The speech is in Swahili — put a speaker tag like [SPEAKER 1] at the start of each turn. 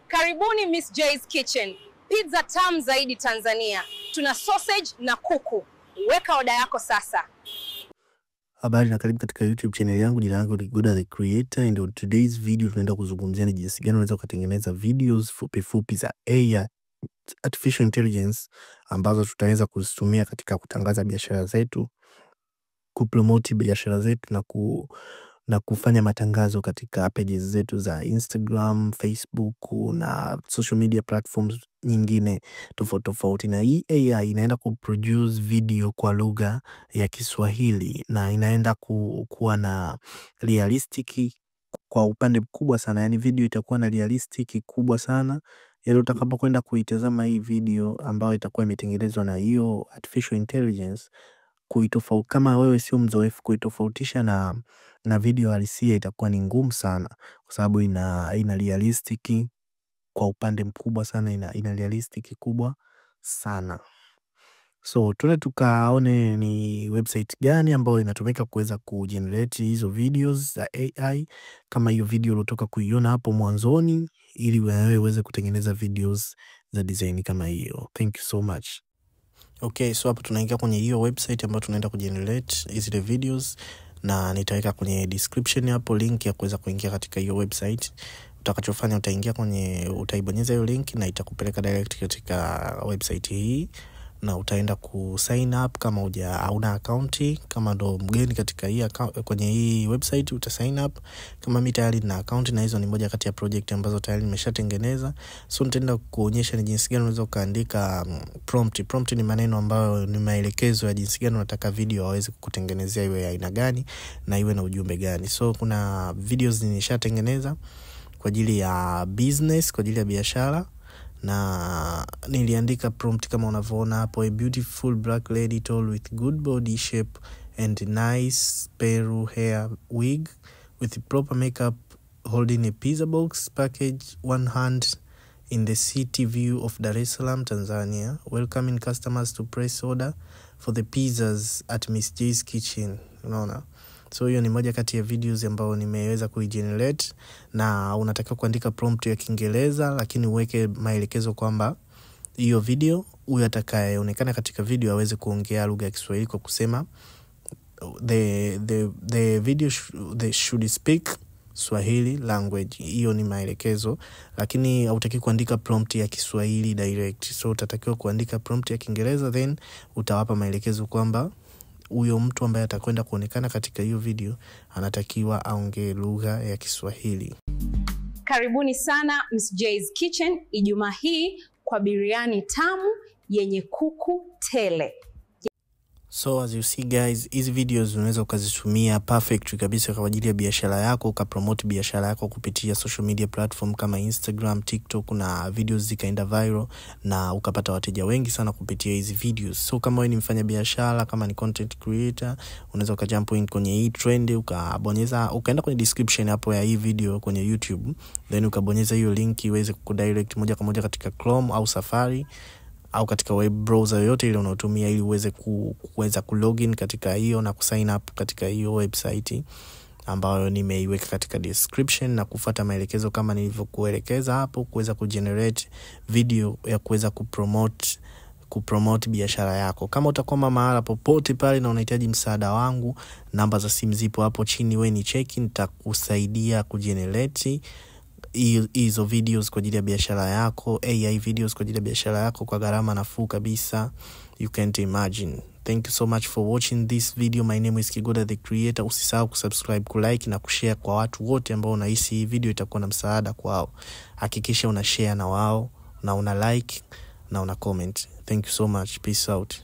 [SPEAKER 1] Karibuni Miss J's Kitchen. Pizza tamu zaidi Tanzania. Tuna sausage na kuku. Weka oda yako sasa.
[SPEAKER 2] Habari na karibu katika YouTube channel yangu. Jina langu ni Goda the Creator, and on today's video tunaenda kuzungumzia ni jinsi gani unaweza kutengeneza videos fupi za AI, artificial intelligence, ambazo tutaweza kuzitumia katika kutangaza biashara zetu, kupromote biashara zetu na kufanya matangazo katika pages zetu za Instagram, Facebook na social media platforms nyingine tofauti. Na hii AI inaenda kuproduce video kwa lugha ya Kiswahili na inaenda kuwa na realistic kwa upande mkubwa sana. Yani video itakuwa na realistic kubwa sana. Yani utakapokwenda kuitazama hii video ambayo itakuwa imetengenezwa na hiyo artificial intelligence, kama wewe sio mzoefu, kuitofautisha na video halisia itakuwa ni ngumu sana, kwa sababu ina realistic kwa upande mkubwa sana, ina realistic kubwa sana. So tuende tukaone ni website gani ambayo inatumika kuweza kugenerate hizo videos za AI, kama hiyo video ulotoka kuiona hapo mwanzoni, ili wewe uweze kutengeneza videos za design kama hiyo. Thank you so much. Okay, so hapo tunaingia kwenye hiyo website ambayo tunaenda kugenerate hizo videos, na nitaweka kwenye description hapo link ya kuweza kuingia katika hiyo website. Utakachofanya utaibonyeza hiyo link na itakupeleka direct katika website hii, na utaenda kusign up kama hauna account. Kama ndo mgeni katika hii kwenye hii website utasign up. Kama mimi tayari na account, na hizo ni moja kati ya project ambazo tayari nimeshatengeneza. So nitaenda kuonyesha ni jinsi gani unaweza kuandika prompt. Prompt ni maneno ambayo ni maelekezo ya jinsi gani unataka video waweze kukutengenezea iwe ya aina gani na iwe na ujumbe gani. So kuna videos nimeshatengeneza kwa ajili ya business, kwa ajili ya biashara, na niliandika prompt kama unavyoona hapo: a beautiful black lady tall with good body shape and nice peru hair wig with proper makeup holding a pizza box package, one hand in the city view of Dar es Salaam, Tanzania, welcoming customers to press order for the pizzas at Miss J's Kitchen. Unaona? So hiyo ni moja kati ya videos ambao nimeweza kuigenerate, na unatakiwa kuandika prompt ya Kiingereza, lakini uweke maelekezo kwamba hiyo video huyu atakayeonekana katika video aweze kuongea lugha ya Kiswahili kwa kusema the video they should speak Swahili language. Hiyo ni maelekezo, lakini hautaki kuandika prompt ya Kiswahili direct. So utatakiwa kuandika prompt ya Kiingereza, then utawapa maelekezo kwamba huyo mtu ambaye atakwenda kuonekana katika hiyo video anatakiwa aongee lugha ya Kiswahili.
[SPEAKER 1] Karibuni sana Miss J's Kitchen Ijumaa hii kwa biriani tamu yenye kuku tele.
[SPEAKER 2] So as you see guys, hizi videos unaweza ukazitumia perfect kabisa kwa ajili ya biashara yako, ukapromote biashara yako kupitia social media platform kama Instagram, TikTok, na videos zikaenda viral na ukapata wateja wengi sana kupitia hizi videos. So kama wewe ni mfanya biashara, kama ni content creator, unaweza ukajump in kwenye hii trend, ukaenda kwenye description hapo ya hii video kwenye YouTube, then ukabonyeza hiyo link iweze kukudirect moja kwa moja katika Chrome au Safari au katika web browser yoyote ile unayotumia, ili uweze kuweza kulogin katika hiyo na kusign up katika hiyo website ambayo nimeiweka katika description, na kufuata maelekezo kama nilivyokuelekeza hapo, kuweza kugenerate video ya kuweza kupromote biashara yako. Kama utakwama mahala popote pale na unahitaji msaada wangu, namba za simu zipo hapo chini, wewe ni check, nitakusaidia kugenerate hizo videos kwa ajili ya biashara yako, AI videos kwa ajili ya biashara yako kwa gharama nafuu kabisa. You can't imagine. Thank you so much for watching this video. My name is Goda the Creator. Usisahau kusubscribe, kulike na kushare kwa watu wote ambao unahisi hii video itakuwa na msaada kwao. Hakikisha una share na wao, na una like na una comment. Thank you so much. Peace out.